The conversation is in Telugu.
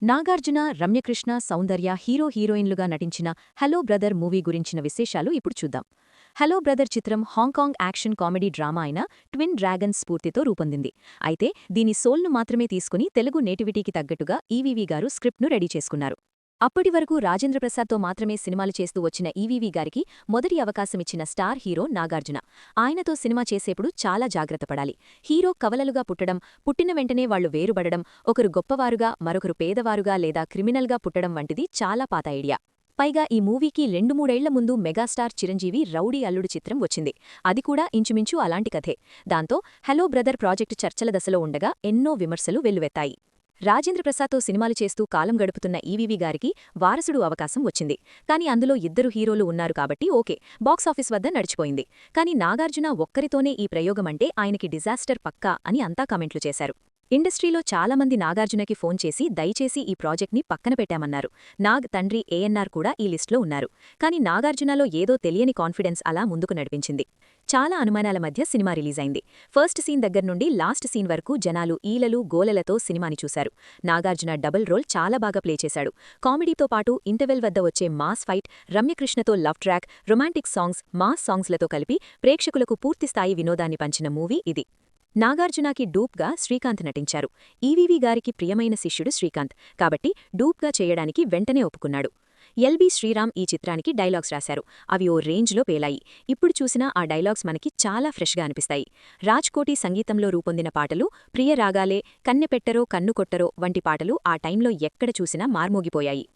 నాగార్జున, రమ్యకృష్ణ, సౌందర్య హీరోయిన్లుగా నటించిన హలో బ్రదర్ మూవీ గురించిన విశేషాలు ఇప్పుడు చూద్దాం. హలో బ్రదర్ చిత్రం హాంకాంగ్ యాక్షన్ కామెడీ డ్రామా అయిన ట్విన్ డ్రాగన్స్ స్ఫూర్తితో రూపొందింది. అయితే దీని సోల్ను మాత్రమే తీసుకుని తెలుగు నేటివిటీకి తగ్గట్టుగా ఈవీవీ గారు స్క్రిప్ట్ను రెడీ చేసుకున్నారు. అప్పటి వరకు రాజేంద్రప్రసాద్తో మాత్రమే సినిమాలు చేస్తూ వచ్చిన ఈవీవీ గారికి మొదటి అవకాశమిచ్చిన స్టార్ హీరో నాగార్జున. ఆయనతో సినిమా చేసేప్పుడు చాలా జాగ్రత్త పడాలి. హీరో కవలలుగా పుట్టడం, పుట్టిన వెంటనే వాళ్లు వేరుబడడం, ఒకరు గొప్పవారుగా మరొకరు పేదవారుగా లేదా క్రిమినల్గా పుట్టడం వంటిది చాలా పాత ఐడియా. పైగా ఈ మూవీకి 2-3 ఏళ్ల ముందు మెగాస్టార్ చిరంజీవి రౌడీ అల్లుడు చిత్రం వచ్చింది. అది కూడా ఇంచుమించు అలాంటి కథే. దాంతో హలో బ్రదర్ ప్రాజెక్టు చర్చల దశలో ఉండగా ఎన్నో విమర్శలు వెల్లువెత్తాయి. రాజేంద్రప్రసాద్తో సినిమాలు చేస్తూ కాలం గడుపుతున్న ఈవీవీ గారికి వారసుడు అవకాశం వచ్చింది. కానీ అందులో ఇద్దరు హీరోలు ఉన్నారు కాబట్టి ఓకే, బాక్సాఫీస్ వద్ద నడిచిపోయింది. కానీ నాగార్జున ఒక్కరితోనే ఈ ప్రయోగమంటే ఆయనకి డిజాస్టర్ పక్కా అని అంతా కామెంట్లు చేశారు. ఇండస్ట్రీలో చాలామంది నాగార్జునకి ఫోన్ చేసి దయచేసి ఈ ప్రాజెక్ట్ని పక్కన పెట్టామన్నారు. నాగ్ తండ్రి ఏఎన్నార్ కూడా ఈ లిస్ట్లో ఉన్నారు. కానీ నాగార్జునలో ఏదో తెలియని కాన్ఫిడెన్స్ అలా ముందుకు నడిపించింది. చాలా అనుమానాల మధ్య సినిమా రిలీజైంది. ఫస్ట్ సీన్ దగ్గర్నుండి లాస్ట్ సీన్ వరకు జనాలు ఈలలు గోలలతో సినిమాని చూశారు. నాగార్జున డబుల్ రోల్ చాలా బాగా ప్లే చేశాడు. కామెడీతో పాటు ఇంటర్వెల్ వద్ద వచ్చే మాస్ ఫైట్, రమ్యకృష్ణతో love track, romantic songs, mass సాంగ్స్లతో కలిపి ప్రేక్షకులకు పూర్తిస్థాయి వినోదాన్ని పంచిన మూవీ ఇది. నాగార్జునకి డూప్గా శ్రీకాంత్ నటించారు. ఈవీవీ గారికి ప్రియమైన శిష్యుడు శ్రీకాంత్ కాబట్టి డూప్గా చేయడానికి వెంటనే ఒప్పుకున్నాడు. ఎల్బీ శ్రీరామ్ ఈ చిత్రానికి డైలాగ్స్ రాశారు. అవి ఓ రేంజ్లో పేలాయి. ఇప్పుడు చూసినా ఆ డైలాగ్స్ మనకి చాలా ఫ్రెష్గా అనిపిస్తాయి. రాజ్కోటి సంగీతంలో రూపొందిన పాటలు, ప్రియ రాగాలే, కన్నెపెట్టరో కన్ను కొట్టరో వంటి పాటలు ఆ టైంలో ఎక్కడ చూసినా మార్మోగిపోయాయి.